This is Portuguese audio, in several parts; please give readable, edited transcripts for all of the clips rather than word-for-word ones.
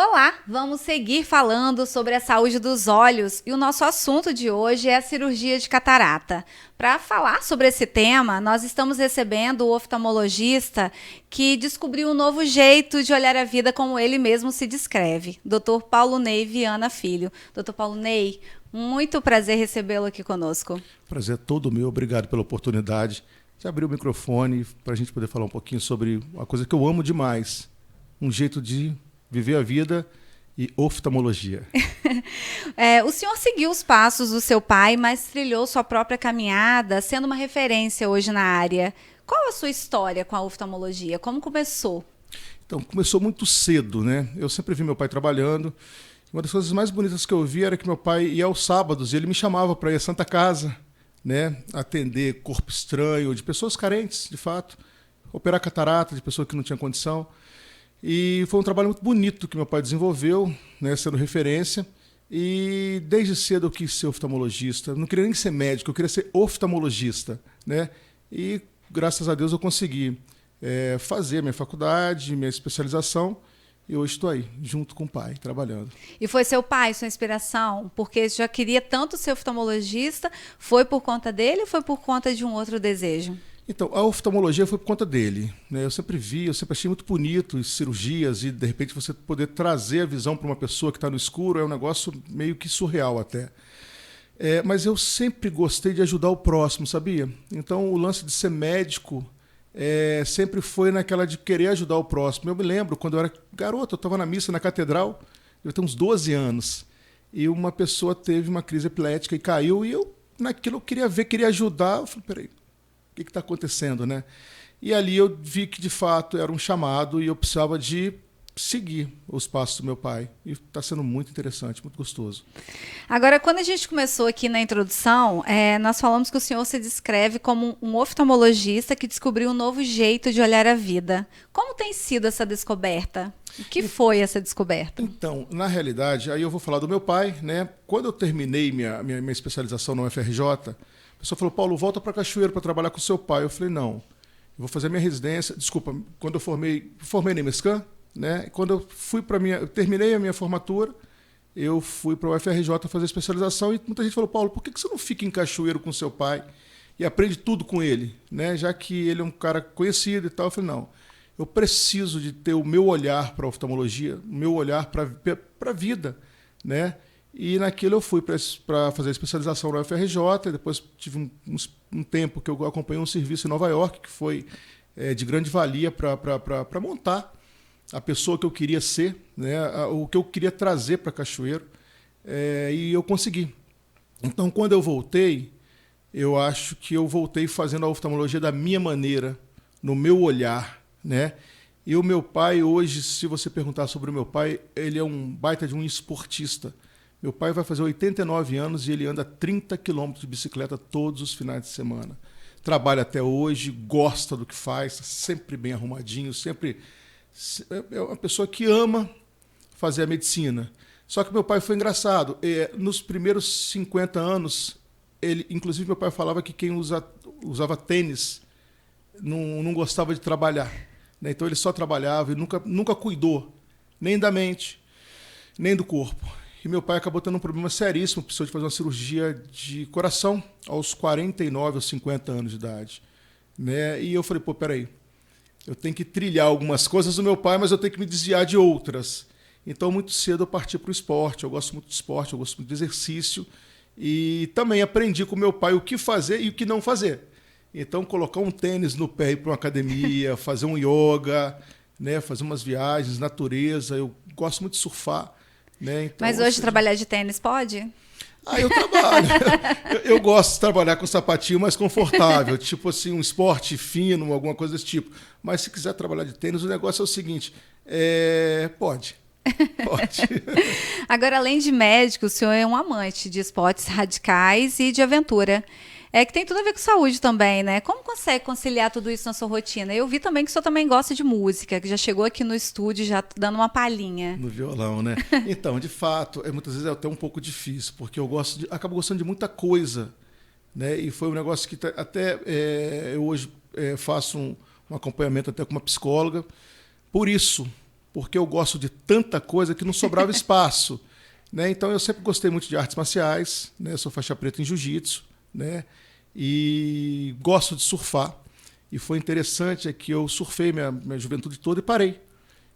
Olá, vamos seguir falando sobre a saúde dos olhos e o nosso assunto de hoje é a cirurgia de catarata. Para falar sobre esse tema, nós estamos recebendo o oftalmologista que descobriu um novo jeito de olhar a vida como ele mesmo se descreve, Dr. Paulo Ney Viana Filho. Dr. Paulo Ney, muito prazer recebê-lo aqui conosco. Prazer é todo meu, obrigado pela oportunidade de abrir o microfone para a gente poder falar um pouquinho sobre uma coisa que eu amo demais, um jeito de viver a vida e oftalmologia. O senhor seguiu os passos do seu pai, mas trilhou sua própria caminhada, sendo uma referência hoje na área. Qual a sua história com a oftalmologia? Como começou? Então, começou muito cedo, né? Eu sempre vi meu pai trabalhando. Uma das coisas mais bonitas que eu vi era que meu pai ia aos sábados e ele me chamava para ir à Santa Casa, né? Atender corpo estranho, de pessoas carentes, de fato. Operar catarata de pessoa que não tinha condição. E foi um trabalho muito bonito que meu pai desenvolveu, né, sendo referência. E desde cedo eu quis ser oftalmologista. Não queria nem ser médico, eu queria ser oftalmologista, né? E graças a Deus eu consegui fazer minha faculdade, minha especialização. E hoje estou aí, junto com o pai, trabalhando. E foi seu pai, sua inspiração? Porque já queria tanto ser oftalmologista. Foi por conta dele ou foi por conta de um outro desejo? Então, a oftalmologia foi por conta dele, né? Eu sempre achei muito bonito as cirurgias e, de repente, você poder trazer a visão para uma pessoa que está no escuro é um negócio meio que surreal até. Mas eu sempre gostei de ajudar o próximo, sabia? Então, o lance de ser médico sempre foi naquela de querer ajudar o próximo. Eu me lembro, quando eu era garoto, eu estava na missa na catedral, eu tinha uns 12 anos, e uma pessoa teve uma crise epilética e caiu, e eu, naquilo, eu queria ajudar. Eu falei, peraí, o que está acontecendo, né? E ali eu vi que, de fato, era um chamado e eu precisava de seguir os passos do meu pai. E está sendo muito interessante, muito gostoso. Agora, quando a gente começou aqui na introdução, nós falamos que o senhor se descreve como um oftalmologista que descobriu um novo jeito de olhar a vida. Como tem sido essa descoberta? O que foi essa descoberta? Então, na realidade, aí eu vou falar do meu pai, né? Quando eu terminei minha especialização na UFRJ, a pessoa falou, Paulo, volta para Cachoeiro para trabalhar com seu pai. Eu falei, não, eu vou fazer minha residência. Desculpa, quando eu formei na Mescan, né? Quando eu terminei a minha formatura, eu fui para o UFRJ fazer especialização e muita gente falou, Paulo, por que você não fica em Cachoeiro com seu pai e aprende tudo com ele, né? Já que ele é um cara conhecido e tal. Eu falei, não, eu preciso de ter o meu olhar para a oftalmologia, o meu olhar para a vida, né? E naquilo eu fui para fazer a especialização na UFRJ, depois tive um tempo que eu acompanhei um serviço em Nova York, que foi de grande valia para montar a pessoa que eu queria ser, né, o que eu queria trazer para Cachoeiro, e eu consegui. Então, quando eu voltei, eu acho que eu voltei fazendo a oftalmologia da minha maneira, no meu olhar, né? E o meu pai, hoje, se você perguntar sobre o meu pai, ele é um baita de um esportista. Meu pai vai fazer 89 anos e ele anda 30 quilômetros de bicicleta todos os finais de semana. Trabalha até hoje, gosta do que faz, sempre bem arrumadinho, sempre é uma pessoa que ama fazer a medicina. Só que meu pai foi engraçado. Nos primeiros 50 anos, inclusive meu pai falava que quem usava tênis não gostava de trabalhar, né? Então ele só trabalhava e nunca cuidou nem da mente, nem do corpo. E meu pai acabou tendo um problema seríssimo, precisou de fazer uma cirurgia de coração aos 49 ou 50 anos de idade, né? E eu falei, pô, peraí, eu tenho que trilhar algumas coisas do meu pai, mas eu tenho que me desviar de outras. Então, muito cedo eu parti para o esporte. Eu gosto muito de esporte, eu gosto muito de exercício. E também aprendi com meu pai o que fazer e o que não fazer. Então, colocar um tênis no pé, ir para uma academia, fazer um yoga, né, fazer umas viagens, natureza. Eu gosto muito de surfar. Né? Então, mas hoje trabalhar de tênis pode? Eu trabalho. Eu gosto de trabalhar com um sapatinho mais confortável, tipo assim, um esporte fino, alguma coisa desse tipo. Mas se quiser trabalhar de tênis, o negócio é o seguinte, pode. Pode. Agora, além de médico, o senhor é um amante de esportes radicais e de aventura. Que tem tudo a ver com saúde também, né? Como consegue conciliar tudo isso na sua rotina? Eu vi também que o senhor também gosta de música, que já chegou aqui no estúdio já dando uma palhinha. No violão, né? Então, de fato, muitas vezes é até um pouco difícil, porque eu acabo gostando de muita coisa, né? E foi um negócio que até eu hoje faço um acompanhamento até com uma psicóloga, por isso, porque eu gosto de tanta coisa que não sobrava espaço. Né? Então, eu sempre gostei muito de artes marciais, né? Sou faixa preta em jiu-jitsu, né? E gosto de surfar. E foi interessante que eu surfei minha juventude toda e parei.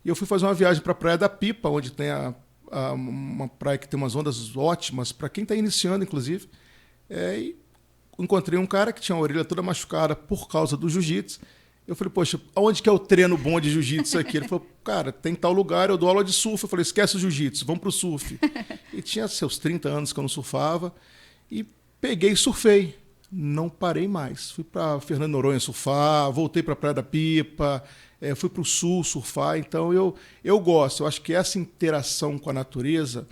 E eu fui fazer uma viagem para a Praia da Pipa, onde tem uma praia que tem umas ondas ótimas, para quem está iniciando, inclusive. E encontrei um cara que tinha a orelha toda machucada por causa do jiu-jitsu. Eu falei, poxa, aonde que é o treino bom de jiu-jitsu aqui? Ele falou, cara, tem tal lugar, eu dou aula de surf. Eu falei, esquece o jiu-jitsu, vamos pro surf. E tinha seus 30 anos que eu não surfava. E peguei e surfei. Não parei mais. Fui para Fernando de Noronha surfar, voltei para a Praia da Pipa, fui para o sul surfar. Então eu gosto. Eu acho que essa interação com a natureza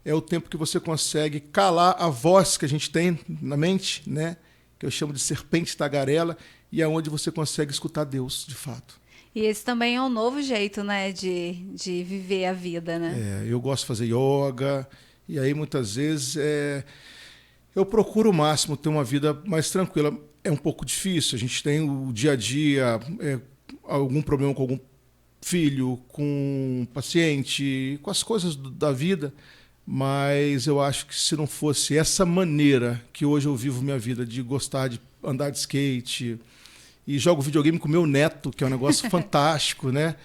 é o tempo que você consegue calar a voz que a gente tem na mente, né? Que eu chamo de serpente tagarela, e é onde você consegue escutar Deus, de fato. E esse também é um novo jeito, né, de viver a vida, né? Eu gosto de fazer yoga, e aí muitas vezes eu procuro o máximo ter uma vida mais tranquila. É um pouco difícil, a gente tem o dia a dia, algum problema com algum filho, com um paciente, com as coisas da vida, mas eu acho que se não fosse essa maneira que hoje eu vivo minha vida, de gostar de andar de skate, e jogo videogame com meu neto, que é um negócio fantástico, né?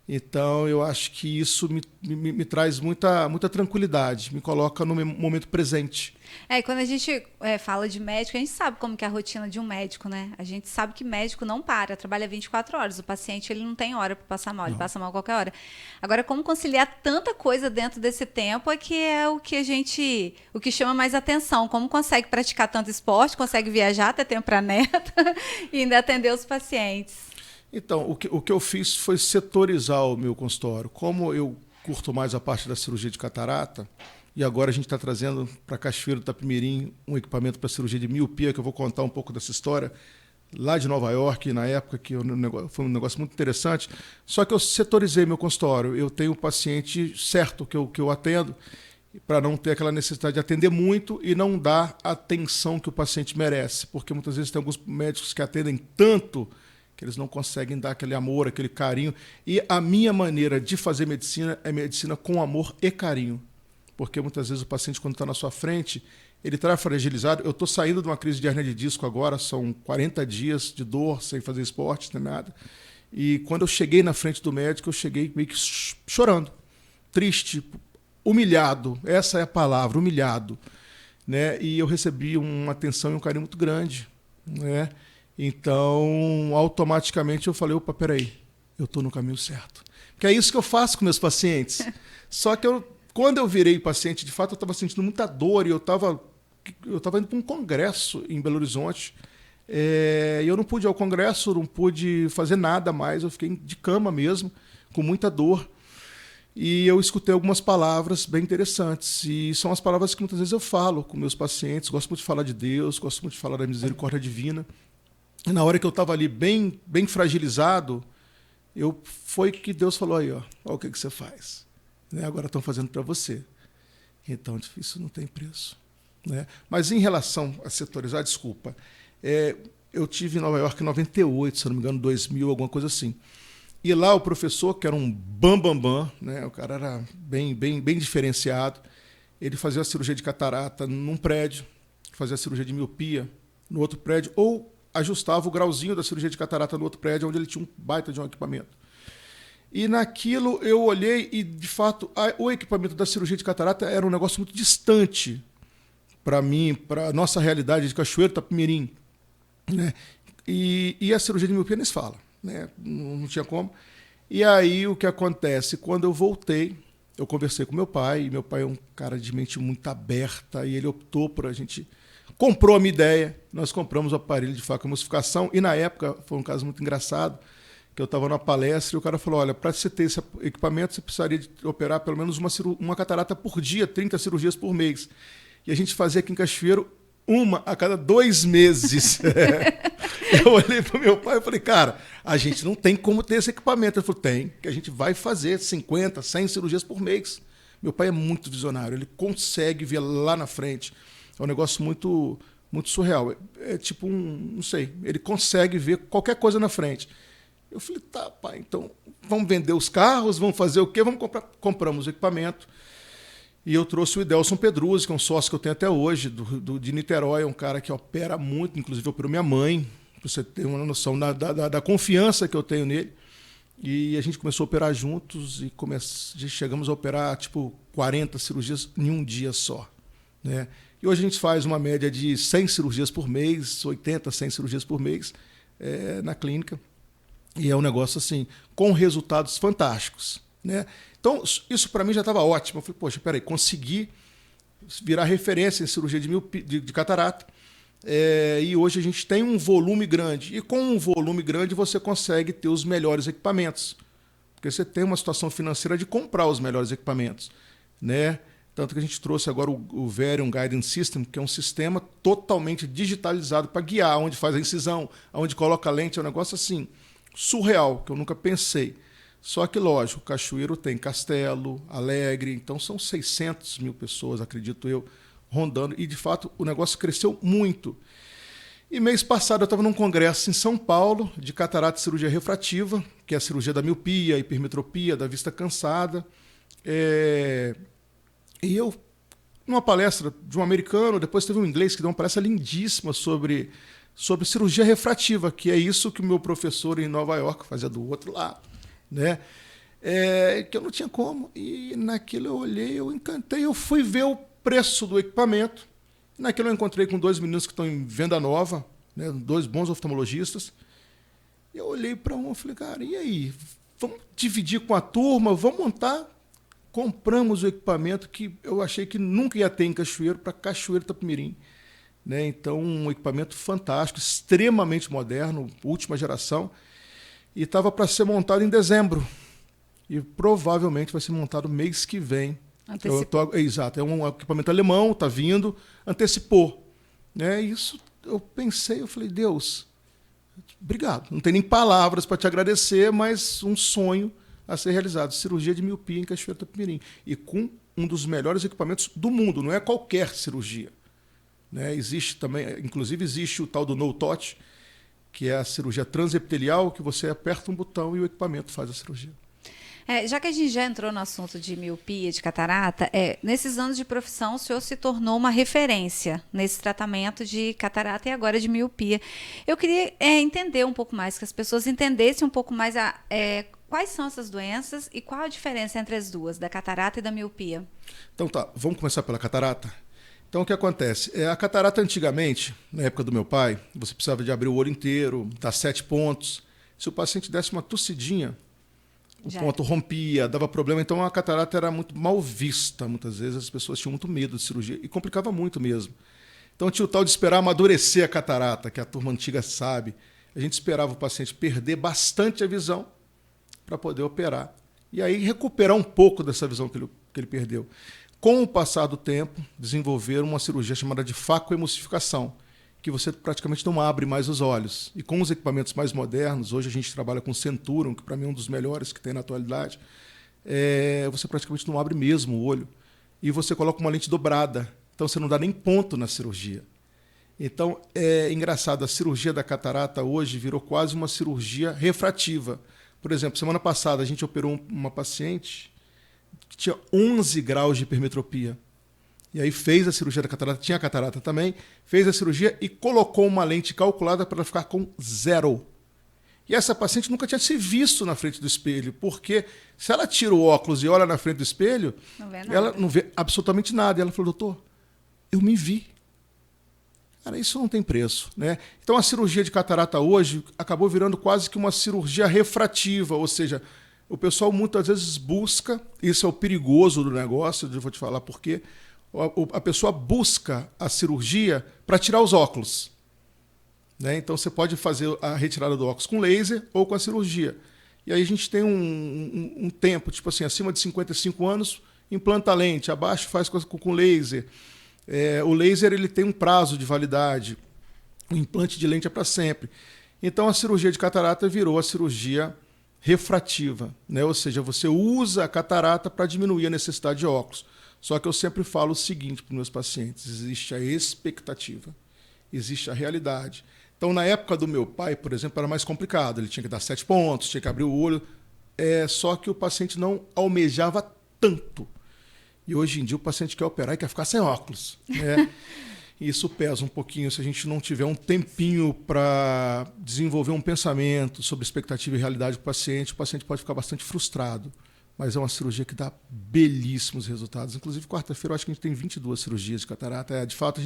Então, eu acho que isso me traz muita tranquilidade, me coloca no momento presente. E quando a gente fala de médico, a gente sabe como que é a rotina de um médico, né? A gente sabe que médico não para, trabalha 24 horas. O paciente, ele não tem hora para passar mal, ele passa mal a qualquer hora. Agora, como conciliar tanta coisa dentro desse tempo é o que chama mais atenção. Como consegue praticar tanto esporte, consegue viajar, ter tempo para neta e ainda atender os pacientes. Então, o que eu fiz foi setorizar o meu consultório. Como eu curto mais a parte da cirurgia de catarata, e agora a gente está trazendo para Cachoeiro do Itapemirim um equipamento para cirurgia de miopia, que eu vou contar um pouco dessa história, lá de Nova York, na época, que foi um negócio muito interessante. Só que eu setorizei meu consultório. Eu tenho o paciente certo que eu atendo, para não ter aquela necessidade de atender muito e não dar a atenção que o paciente merece. Porque muitas vezes tem alguns médicos que atendem tanto que eles não conseguem dar aquele amor, aquele carinho. E a minha maneira de fazer medicina é medicina com amor e carinho. Porque muitas vezes o paciente, quando está na sua frente, ele está fragilizado. Eu estou saindo de uma crise de hernia de disco agora, são 40 dias de dor, sem fazer esporte, nem nada. E quando eu cheguei na frente do médico, eu cheguei meio que chorando, triste, humilhado. Essa é a palavra, humilhado. Né? E eu recebi uma atenção e um carinho muito grande, né? Então, automaticamente eu falei, opa, peraí, eu estou no caminho certo. Porque é isso que eu faço com meus pacientes. Só que quando eu virei paciente, de fato, eu estava sentindo muita dor e eu estava indo para um congresso em Belo Horizonte. E eu não pude ir ao congresso, não pude fazer nada mais, eu fiquei de cama mesmo, com muita dor. E eu escutei algumas palavras bem interessantes. E são as palavras que muitas vezes eu falo com meus pacientes. Gosto muito de falar de Deus, gosto muito de falar da misericórdia divina. E na hora que eu estava ali bem fragilizado, foi que Deus falou aí, ó o que você faz. Né? Agora estão fazendo para você. Então, isso não tem preço. Né? Mas em relação a setorizar, desculpa, eu tive em Nova York em 98, se não me engano, 2000, alguma coisa assim. E lá o professor, que era um bambambam, né? O cara era bem diferenciado, ele fazia a cirurgia de catarata num prédio, fazia a cirurgia de miopia no outro prédio, ou ajustava o grauzinho da cirurgia de catarata no outro prédio, onde ele tinha um baita de um equipamento. E naquilo eu olhei e, de fato, o equipamento da cirurgia de catarata era um negócio muito distante para mim, para a nossa realidade de Cachoeiro, Itapemirim. Né? E a cirurgia de miopia nem se fala. Né? Não tinha como. E aí o que acontece? Quando eu voltei, eu conversei com meu pai, e meu pai é um cara de mente muito aberta, e ele optou por a gente... Comprou a minha ideia, nós compramos o aparelho de facoemulsificação, e na época foi um caso muito engraçado, que eu estava numa palestra e o cara falou, olha, para você ter esse equipamento, você precisaria de operar pelo menos uma catarata por dia, 30 cirurgias por mês. E a gente fazia aqui em Cachoeiro uma a cada 2 meses. Eu olhei para o meu pai e falei, cara, a gente não tem como ter esse equipamento. Ele falou, tem, que a gente vai fazer 50, 100 cirurgias por mês. Meu pai é muito visionário, ele consegue ver lá na frente. É um negócio muito, muito surreal. É tipo não sei, ele consegue ver qualquer coisa na frente. Eu falei, tá, pai, então vamos vender os carros, vamos fazer o quê? Compramos o equipamento. E eu trouxe o Idelson Pedruzzi, que é um sócio que eu tenho até hoje, de Niterói, é um cara que opera muito, inclusive operou minha mãe, para você ter uma noção da confiança que eu tenho nele. E a gente começou a operar juntos e chegamos a operar tipo 40 cirurgias em um dia só, né? E hoje a gente faz uma média de 100 cirurgias por mês, 80, 100 cirurgias por mês na clínica. E é um negócio assim, com resultados fantásticos, né? Então, isso para mim já estava ótimo. Eu falei, poxa, peraí, consegui virar referência em cirurgia de catarata. E hoje a gente tem um volume grande. E com um volume grande você consegue ter os melhores equipamentos. Porque você tem uma situação financeira de comprar os melhores equipamentos, né? Tanto que a gente trouxe agora o Varian Guidance System, que é um sistema totalmente digitalizado para guiar onde faz a incisão, onde coloca a lente. É um negócio assim, surreal, que eu nunca pensei. Só que, lógico, Cachoeiro tem Castelo, Alegre, então são 600 mil pessoas, acredito eu, rondando. E, de fato, o negócio cresceu muito. E mês passado eu estava num congresso em São Paulo de catarata e cirurgia refrativa, que é a cirurgia da miopia, hipermetropia, da vista cansada. E eu, numa palestra de um americano, depois teve um inglês que deu uma palestra lindíssima sobre cirurgia refrativa, que é isso que o meu professor em Nova York fazia do outro lado, né? Que eu não tinha como. E naquilo eu olhei, eu encantei, eu fui ver o preço do equipamento. Naquilo eu encontrei com 2 meninos que estão em venda nova, né, 2 bons oftalmologistas. Eu olhei para um e falei, cara, e aí? Vamos dividir com a turma, vamos montar. Compramos o equipamento que eu achei que nunca ia ter em Cachoeiro, para Cachoeiro Itapemirim, né? Então, um equipamento fantástico, extremamente moderno, última geração, e estava para ser montado em dezembro. E provavelmente vai ser montado mês que vem. Exato, é um equipamento alemão, está vindo, antecipou, né? Isso eu pensei, eu falei, Deus, obrigado. Não tem nem palavras para te agradecer, mas um sonho a ser realizado. Cirurgia de miopia em Cachoeiro Itapemirim. E com um dos melhores equipamentos do mundo, não é qualquer cirurgia, né? Existe também, inclusive existe o tal do no-touch, que é a cirurgia transepitelial, que você aperta um botão e o equipamento faz a cirurgia. Já que a gente já entrou no assunto de miopia, de catarata, nesses anos de profissão o senhor se tornou uma referência nesse tratamento de catarata e agora de miopia. Eu queria entender um pouco mais, que as pessoas entendessem um pouco mais quais são essas doenças e qual a diferença entre as duas, da catarata e da miopia. Então tá, vamos começar pela catarata? Então o que acontece? A catarata antigamente, na época do meu pai, você precisava de abrir o olho inteiro, dar 7 pontos. Se o paciente desse uma tossidinha, o ponto rompia, dava problema. Então a catarata era muito mal vista. Muitas vezes as pessoas tinham muito medo de cirurgia e complicava muito mesmo. Então tinha o tal de esperar amadurecer a catarata, que a turma antiga sabe. A gente esperava o paciente perder bastante a visão para poder operar. E aí recuperar um pouco dessa visão que ele perdeu. Com o passar do tempo, desenvolveram uma cirurgia chamada de facoemulsificação, que você praticamente não abre mais os olhos. E com os equipamentos mais modernos, hoje a gente trabalha com Centurion, que para mim é um dos melhores que tem na atualidade, você praticamente não abre mesmo o olho. E você coloca uma lente dobrada, então você não dá nem ponto na cirurgia. Então, é engraçado, a cirurgia da catarata hoje virou quase uma cirurgia refrativa. Por exemplo, semana passada a gente operou uma paciente que tinha 11 graus de hipermetropia. E aí fez a cirurgia da catarata, tinha catarata também, fez a cirurgia e colocou uma lente calculada para ela ficar com 0. E essa paciente nunca tinha se visto na frente do espelho, porque se ela tira o óculos e olha na frente do espelho, ela não vê absolutamente nada. E ela falou, doutor, eu me vi. Cara, isso não tem preço, né? Então a cirurgia de catarata hoje acabou virando quase que uma cirurgia refrativa, ou seja, o pessoal muitas vezes busca, isso é o perigoso do negócio, eu vou te falar por quê, a pessoa busca a cirurgia para tirar os óculos, né? Então você pode fazer a retirada do óculos com laser ou com a cirurgia. E aí a gente tem um tempo, tipo assim, acima de 55 anos, implanta a lente, abaixo faz com laser. O laser ele tem um prazo de validade, o implante de lente é para sempre. Então a cirurgia de catarata virou a cirurgia refrativa, né? Ou seja, você usa a catarata para diminuir a necessidade de óculos. Só que eu sempre falo o seguinte para os meus pacientes, existe a expectativa, existe a realidade. Então, na época do meu pai, por exemplo, era mais complicado. Ele tinha que dar 7 pontos, tinha que abrir o olho. Só que o paciente não almejava tanto. E hoje em dia o paciente quer operar e quer ficar sem óculos, né? Isso pesa um pouquinho se a gente não tiver um tempinho para desenvolver um pensamento sobre expectativa e realidade do paciente. O paciente pode ficar bastante frustrado. Mas é uma cirurgia que dá belíssimos resultados. Inclusive, quarta-feira, eu acho que a gente tem 22 cirurgias de catarata. De fato,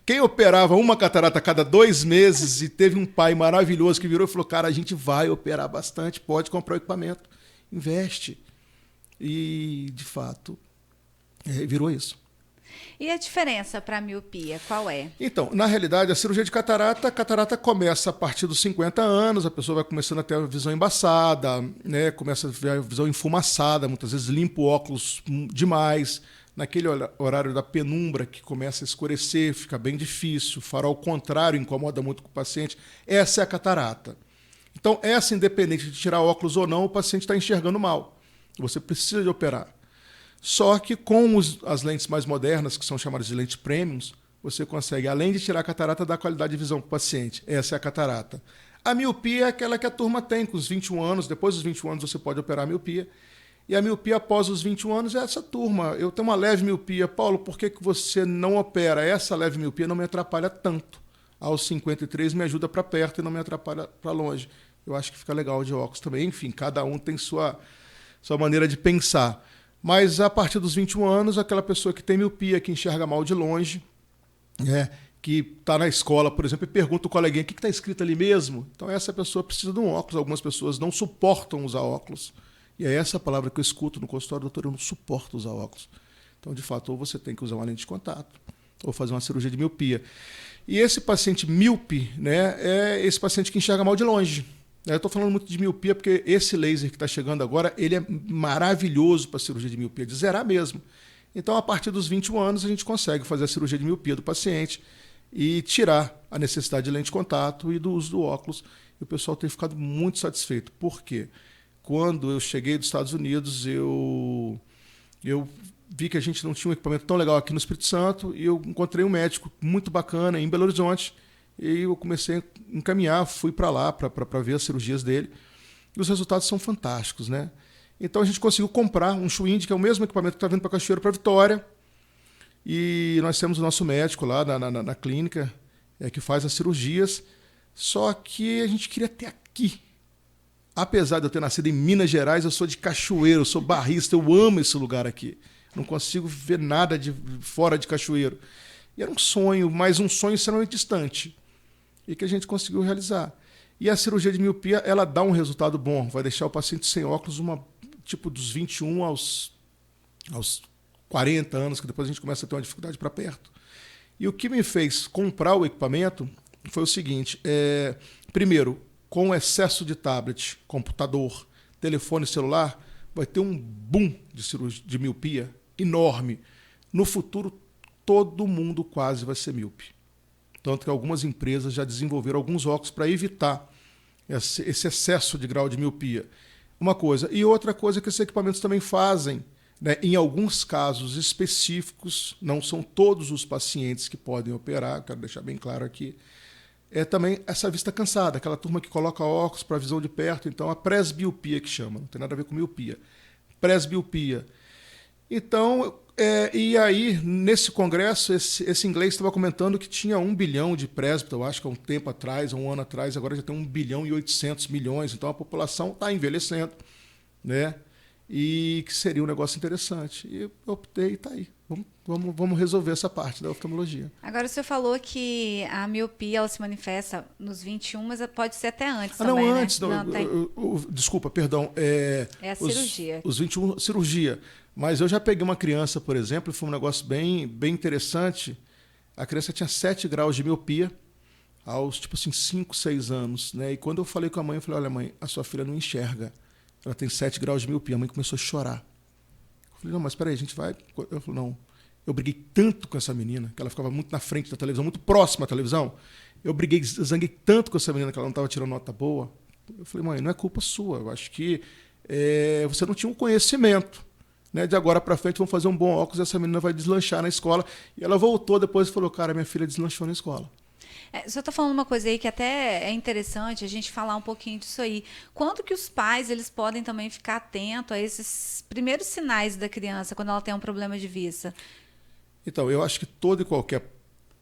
quem operava uma catarata a cada 2 meses e teve um pai maravilhoso que virou e falou, cara, a gente vai operar bastante, pode comprar o equipamento, investe. E, de fato, virou isso. E a diferença para a miopia, qual é? Então, na realidade, a cirurgia de catarata, a catarata começa a partir dos 50 anos, a pessoa vai começando a ter a visão embaçada, né? Começa a ver a visão enfumaçada, muitas vezes limpa o óculos demais. Naquele horário da penumbra que começa a escurecer, fica bem difícil, o farol contrário incomoda muito com o paciente. Essa é a catarata. Então, essa, independente de tirar óculos ou não, o paciente está enxergando mal. Você precisa de operar. Só que com as lentes mais modernas, que são chamadas de lentes premiums, você consegue, além de tirar a catarata, dar qualidade de visão para o paciente. Essa é a catarata. A miopia é aquela que a turma tem com os 21 anos. Depois dos 21 anos você pode operar a miopia. E a miopia após os 21 anos é essa turma. Eu tenho uma leve miopia. Paulo, por que você não opera? Essa leve miopia não me atrapalha tanto. Aos 53 me ajuda para perto e não me atrapalha para longe. Eu acho que fica legal de óculos também. Enfim, cada um tem sua maneira de pensar. Mas a partir dos 21 anos, aquela pessoa que tem miopia, que enxerga mal de longe, que está na escola, por exemplo, e pergunta o coleguinha o que está escrito ali mesmo. Então essa pessoa precisa de um óculos. Algumas pessoas não suportam usar óculos. E é essa a palavra que eu escuto no consultório, doutor, eu não suporto usar óculos. Então, de fato, ou você tem que usar uma lente de contato, ou fazer uma cirurgia de miopia. E esse paciente míope, né, é esse paciente que enxerga mal de longe. Eu estou falando muito de miopia porque esse laser que está chegando agora, ele é maravilhoso para a cirurgia de miopia, de zerar mesmo. Então, a partir dos 21 anos, a gente consegue fazer a cirurgia de miopia do paciente e tirar a necessidade de lente de contato e do uso do óculos. E o pessoal tem ficado muito satisfeito. Por quê? Quando eu cheguei dos Estados Unidos, eu vi que a gente não tinha um equipamento tão legal aqui no Espírito Santo e eu encontrei um médico muito bacana em Belo Horizonte. E eu comecei a encaminhar, fui para lá para ver as cirurgias dele. E os resultados são fantásticos, né? Então a gente conseguiu comprar um Schwind, que é o mesmo equipamento que está vindo para Cachoeiro, para Vitória. E nós temos o nosso médico lá na clínica, que faz as cirurgias. Só que a gente queria ter aqui. Apesar de eu ter nascido em Minas Gerais, eu sou de Cachoeiro, eu sou barrista, eu amo esse lugar aqui. Não consigo ver nada de fora de Cachoeiro. E era um sonho, mas um sonho extremamente distante. E que a gente conseguiu realizar. E a cirurgia de miopia, ela dá um resultado bom. Vai deixar o paciente sem óculos, tipo dos 21 aos 40 anos, que depois a gente começa a ter uma dificuldade para perto. E o que me fez comprar o equipamento foi o seguinte. Primeiro, com o excesso de tablet, computador, telefone celular, vai ter um boom de cirurgia de miopia enorme. No futuro, todo mundo quase vai ser míope. Tanto que algumas empresas já desenvolveram alguns óculos para evitar esse excesso de grau de miopia. Uma coisa. E outra coisa que esses equipamentos também fazem, né, em alguns casos específicos, não são todos os pacientes que podem operar, quero deixar bem claro aqui, é também essa vista cansada, aquela turma que coloca óculos para visão de perto, então a presbiopia que chama, não tem nada a ver com miopia. Presbiopia. Então, e aí, nesse congresso, esse inglês estava comentando que tinha 1 bilhão de presbítero, eu acho que há um tempo atrás, há um ano atrás, agora já tem 1 bilhão e 800 milhões, então a população está envelhecendo, né? E que seria um negócio interessante. E eu optei e está aí. Vamos resolver essa parte da oftalmologia. Agora, o senhor falou que a miopia ela se manifesta nos 21, mas pode ser até antes não, também, antes. né? Desculpa, perdão. É a cirurgia. Os 21, cirurgia. Mas eu já peguei uma criança, por exemplo, e foi um negócio bem interessante. A criança tinha 7 graus de miopia aos, 5, 6 anos. Né? E quando eu falei com a mãe, eu falei, olha, mãe, a sua filha não enxerga. Ela tem 7 graus de miopia. A mãe começou a chorar. Eu falei, não, mas espera aí, a gente vai... Eu falei, não. Eu briguei tanto com essa menina, que ela ficava muito na frente da televisão, muito próxima à televisão. Eu zanguei tanto com essa menina que ela não estava tirando nota boa. Eu falei, mãe, não é culpa sua. Eu acho que você não tinha um conhecimento. Né? De agora para frente, vamos fazer um bom óculos e essa menina vai deslanchar na escola. E ela voltou depois e falou, cara, minha filha deslanchou na escola. Você está falando uma coisa aí que até é interessante a gente falar um pouquinho disso aí. Quando que os pais eles podem também ficar atentos a esses primeiros sinais da criança quando ela tem um problema de vista? Então, eu acho que toda e qualquer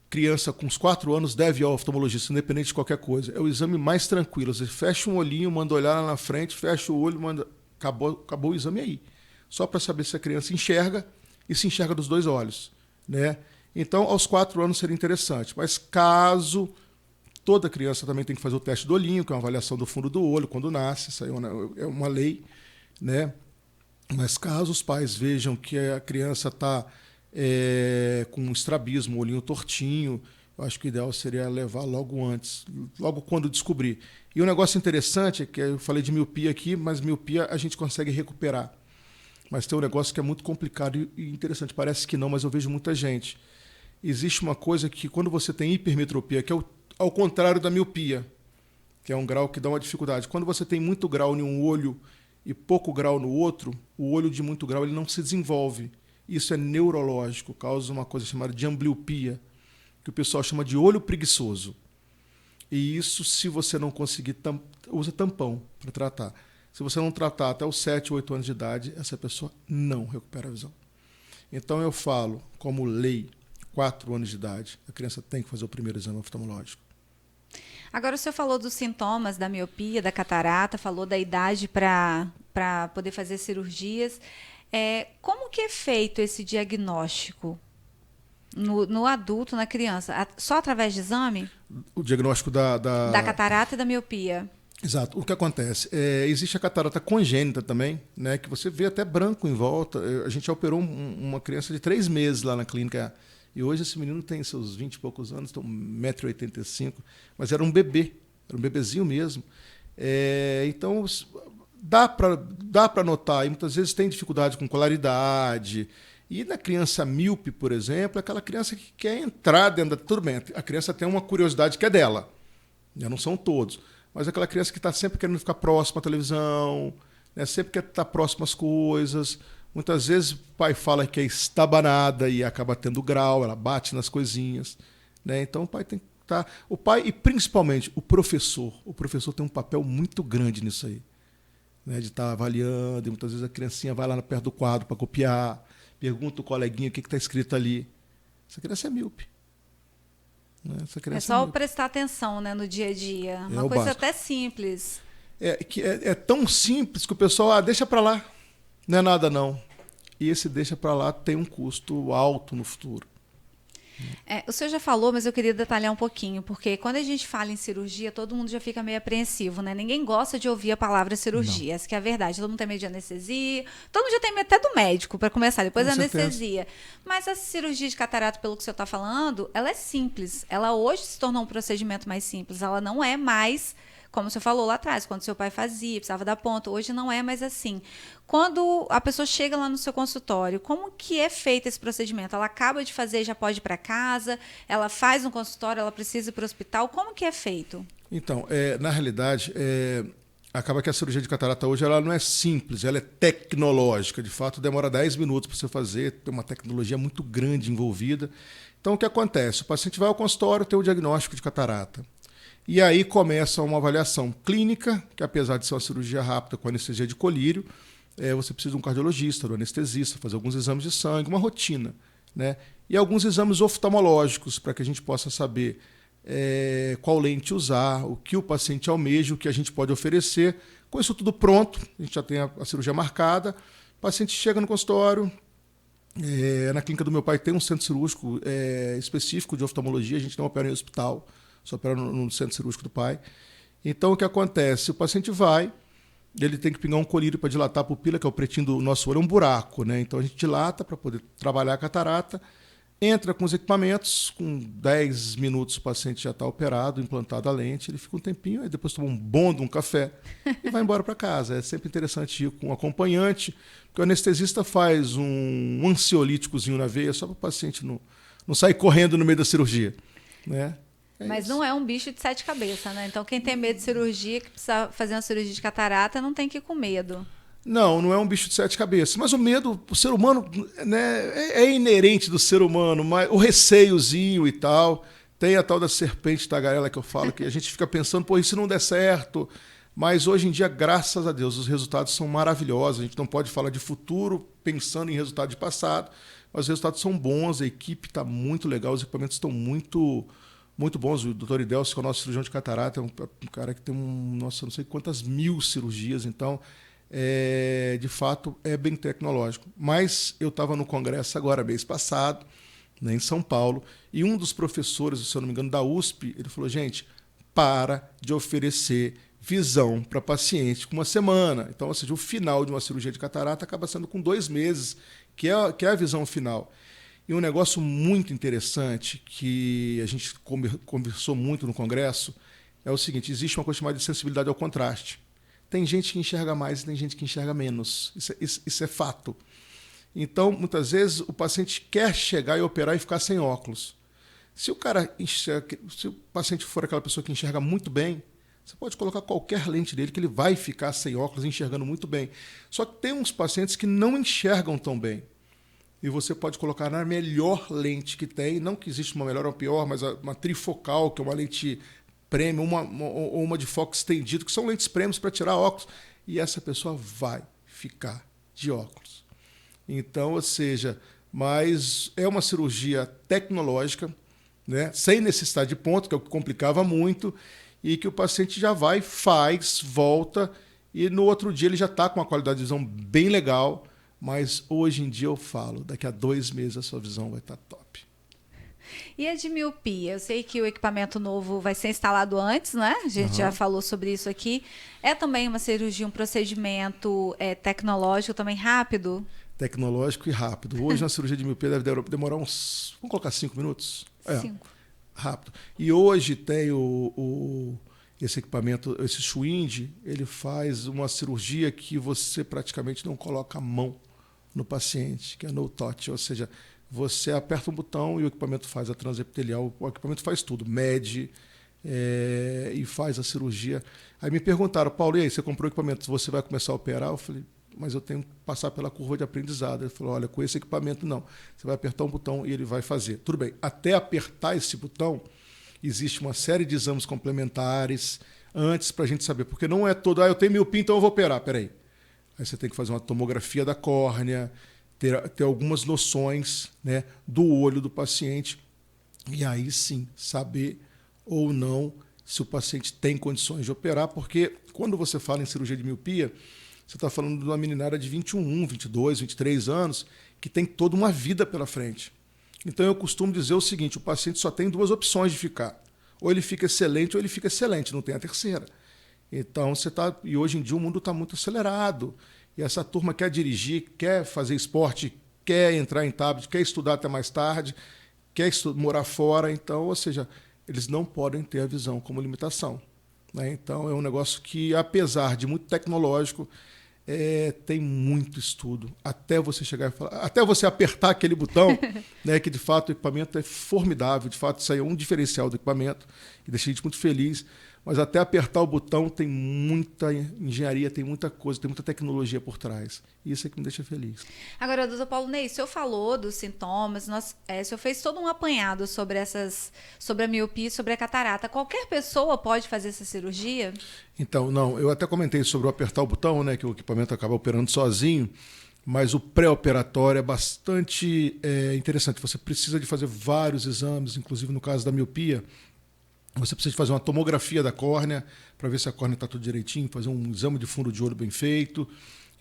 criança com uns 4 anos deve ir ao oftalmologista, independente de qualquer coisa. É o exame mais tranquilo. Você fecha um olhinho, manda olhar lá na frente, fecha o olho, manda... Acabou o exame aí. Só para saber se a criança enxerga e se enxerga dos 2 olhos, né? Então, aos 4 anos seria interessante. Mas caso toda criança também tem que fazer o teste do olhinho, que é uma avaliação do fundo do olho quando nasce, isso aí é uma lei, né? Mas caso os pais vejam que a criança está com um estrabismo, olhinho tortinho, eu acho que o ideal seria levar logo antes, logo quando descobrir. E um negócio interessante é que eu falei de miopia aqui, mas miopia a gente consegue recuperar. Mas tem um negócio que é muito complicado e interessante. Parece que não, mas eu vejo muita gente. Existe uma coisa que quando você tem hipermetropia, que é ao contrário da miopia, que é um grau que dá uma dificuldade. Quando você tem muito grau em um olho e pouco grau no outro, o olho de muito grau ele não se desenvolve. Isso é neurológico, causa uma coisa chamada de ambliopia, que o pessoal chama de olho preguiçoso. E isso, se você não conseguir, usa tampão para tratar. Se você não tratar até os 7, 8 anos de idade, essa pessoa não recupera a visão. Então eu falo, como lei, 4 anos de idade, a criança tem que fazer o primeiro exame oftalmológico. Agora, o senhor falou dos sintomas da miopia, da catarata, falou da idade para poder fazer cirurgias. Como que é feito esse diagnóstico no adulto, na criança? Só através de exame? O diagnóstico Da catarata e da miopia. Exato. O que acontece? Existe a catarata congênita também, né, que você vê até branco em volta. A gente já operou uma criança de 3 meses lá na clínica. E hoje esse menino tem seus 20 e poucos anos, tem 1,85 m, mas era um bebê, era um bebezinho mesmo. Então, dá para notar, e muitas vezes tem dificuldade com colaridade. E na criança míope, por exemplo, é aquela criança que quer entrar dentro da... Tudo bem, a criança tem uma curiosidade que é dela, já não são todos, mas aquela criança que está sempre querendo ficar próxima à televisão, né, sempre quer estar próximo às coisas. Muitas vezes o pai fala que é estabanada e acaba tendo grau, ela bate nas coisinhas, né? Então o pai tem que estar... O pai e principalmente o professor. O professor tem um papel muito grande nisso aí, né? De estar avaliando, e muitas vezes a criancinha vai lá perto do quadro para copiar, pergunta o coleguinha o que está escrito ali. Essa criança é míope. Né? É só prestar atenção, né, no dia a dia. Uma coisa básico. até simples. É tão simples que o pessoal deixa para lá. Não é nada, não. E esse deixa para lá tem um custo alto no futuro. O senhor já falou, mas eu queria detalhar um pouquinho, porque quando a gente fala em cirurgia, todo mundo já fica meio apreensivo, né? Ninguém gosta de ouvir a palavra cirurgia, não. Essa que é a verdade. Todo mundo tem medo de anestesia, todo mundo já tem medo até do médico, para começar, depois a anestesia. Mas a cirurgia de catarata, pelo que o senhor está falando, ela é simples. Ela hoje se tornou um procedimento mais simples. Ela não é mais... Como o senhor falou lá atrás, quando seu pai fazia, precisava dar ponto. Hoje não é mais assim. Quando a pessoa chega lá no seu consultório, como que é feito esse procedimento? Ela acaba de fazer, já pode ir para casa? Ela faz um consultório, ela precisa ir para o hospital? Como que é feito? Então, na realidade, acaba que a cirurgia de catarata hoje ela não é simples, ela é tecnológica. De fato, demora 10 minutos para você fazer, tem uma tecnologia muito grande envolvida. Então, o que acontece? O paciente vai ao consultório, tem o diagnóstico de catarata. E aí começa uma avaliação clínica, que apesar de ser uma cirurgia rápida com anestesia de colírio, você precisa de um cardiologista, do anestesista, fazer alguns exames de sangue, uma rotina, né? E alguns exames oftalmológicos para que a gente possa saber qual lente usar, o que o paciente almeja, o que a gente pode oferecer. Com isso tudo pronto, a gente já tem a cirurgia marcada, o paciente chega no consultório. Na clínica do meu pai tem um centro cirúrgico específico de oftalmologia, a gente não opera em hospital, só opera no centro cirúrgico do pai. Então, o que acontece? O paciente vai, ele tem que pingar um colírio para dilatar a pupila, que é o pretinho do nosso olho, é um buraco, né? Então, a gente dilata para poder trabalhar a catarata, entra com os equipamentos, com 10 minutos o paciente já está operado, implantado a lente, ele fica um tempinho, aí depois toma um bom de um café e vai embora para casa. É sempre interessante ir com um acompanhante, porque o anestesista faz um ansiolíticozinho na veia, só para o paciente não sair correndo no meio da cirurgia, né? Mas não é um bicho de 7 cabeças, né? Então, quem tem medo de cirurgia, que precisa fazer uma cirurgia de catarata, não tem que ir com medo. Não é um bicho de 7 cabeças. Mas o medo, o ser humano, né, é inerente do ser humano, mas o receiozinho e tal. Tem a tal da serpente tagarela que eu falo, que a gente fica pensando, pô, e se não der certo? Mas hoje em dia, graças a Deus, os resultados são maravilhosos. A gente não pode falar de futuro pensando em resultado de passado, mas os resultados são bons, a equipe está muito legal, os equipamentos estão muito bons. O Dr. Idelcio, que é o nosso cirurgião de catarata, é um cara que tem nossa, não sei quantas mil cirurgias, então, de fato, é bem tecnológico. Mas eu estava no congresso agora, mês passado, né, em São Paulo, e um dos professores, se eu não me engano, da USP, ele falou, gente, para de oferecer visão para paciente com uma semana. Então, ou seja, o final de uma cirurgia de catarata acaba sendo com 2 meses, que é a visão final. E um negócio muito interessante que a gente conversou muito no congresso é o seguinte, existe uma coisa chamada de sensibilidade ao contraste. Tem gente que enxerga mais e tem gente que enxerga menos. Isso é fato. Então, muitas vezes, o paciente quer chegar e operar e ficar sem óculos. Se o paciente for aquela pessoa que enxerga muito bem, você pode colocar qualquer lente dele que ele vai ficar sem óculos enxergando muito bem. Só que tem uns pacientes que não enxergam tão bem. E você pode colocar na melhor lente que tem, não que existe uma melhor ou pior, mas uma trifocal, que é uma lente premium, ou uma de foco estendido, que são lentes premium para tirar óculos, e essa pessoa vai ficar de óculos. Então, ou seja, mas é uma cirurgia tecnológica, né, sem necessidade de ponto, que é o que complicava muito, e que o paciente já vai, faz, volta, e no outro dia ele já está com uma qualidade de visão bem legal, mas hoje em dia eu falo, daqui a 2 meses a sua visão vai estar top. E a de miopia? Eu sei que o equipamento novo vai ser instalado antes, né? A gente já falou sobre isso aqui. É também uma cirurgia, um procedimento tecnológico também rápido? Tecnológico e rápido. Hoje, uma cirurgia de miopia deve demorar uns, vamos colocar 5 minutos? 5. Rápido. E hoje tem esse equipamento, esse Schwind, ele faz uma cirurgia que você praticamente não coloca a mão no paciente, que é no touch, ou seja, você aperta um botão e o equipamento faz a transepitelial, o equipamento faz tudo, mede e faz a cirurgia. Aí me perguntaram, Paulo, e aí, você comprou o equipamento, você vai começar a operar? Eu falei, mas eu tenho que passar pela curva de aprendizado. Ele falou, olha, com esse equipamento não, você vai apertar um botão e ele vai fazer. Tudo bem, até apertar esse botão, existe uma série de exames complementares antes para a gente saber, porque não é todo, eu tenho miopia, então eu vou operar, peraí. Aí você tem que fazer uma tomografia da córnea, ter algumas noções, né, do olho do paciente, e aí sim saber ou não se o paciente tem condições de operar, porque quando você fala em cirurgia de miopia, você está falando de uma meninada de 21, 22, 23 anos, que tem toda uma vida pela frente. Então eu costumo dizer o seguinte, o paciente só tem 2 opções de ficar. Ou ele fica excelente ou ele fica excelente, não tem a terceira. Então e hoje em dia o mundo está muito acelerado. E essa turma quer dirigir, quer fazer esporte, quer entrar em tablet, quer estudar até mais tarde, quer morar fora. Então, ou seja, eles não podem ter a visão como limitação, né? Então é um negócio que, apesar de muito tecnológico, tem muito estudo até você chegar e falar, até você apertar aquele botão, né, que de fato o equipamento é formidável, de fato isso aí é um diferencial do equipamento, que deixa a gente muito feliz, mas até apertar o botão tem muita engenharia, tem muita coisa, tem muita tecnologia por trás. Isso é que me deixa feliz. Agora, doutor Paulo Ney, o senhor falou dos sintomas, o senhor fez todo um apanhado sobre a miopia e sobre a catarata. Qualquer pessoa pode fazer essa cirurgia? Então, não, eu até comentei sobre o apertar o botão, né, que o equipamento acaba operando sozinho, mas o pré-operatório é bastante interessante. Você precisa de fazer vários exames, inclusive no caso da miopia, você precisa de fazer uma tomografia da córnea para ver se a córnea está tudo direitinho, fazer um exame de fundo de olho bem feito.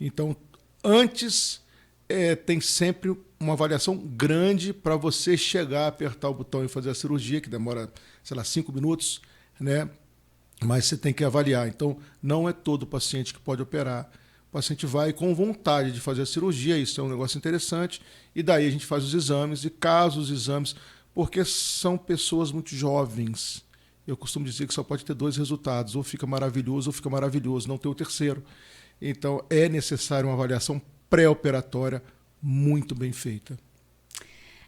Então, antes tem sempre uma avaliação grande para você chegar a apertar o botão e fazer a cirurgia, que demora, 5 minutos, né? Mas você tem que avaliar. Então, não é todo paciente que pode operar. O paciente vai com vontade de fazer a cirurgia, isso é um negócio interessante, e daí a gente faz os exames, e caso os exames, porque são pessoas muito jovens. Eu costumo dizer que só pode ter 2 resultados, ou fica maravilhoso, não tem o terceiro. Então, é necessário uma avaliação pré-operatória muito bem feita.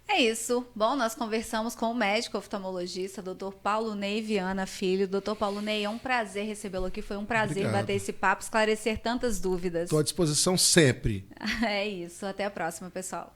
É isso. Bom, nós conversamos com o médico oftalmologista, Dr. Paulo Ney Viana Filho. Dr. Paulo Ney, é um prazer recebê-lo aqui. Foi um prazer bater esse papo, esclarecer tantas dúvidas. Estou à disposição sempre. É isso. Até a próxima, pessoal.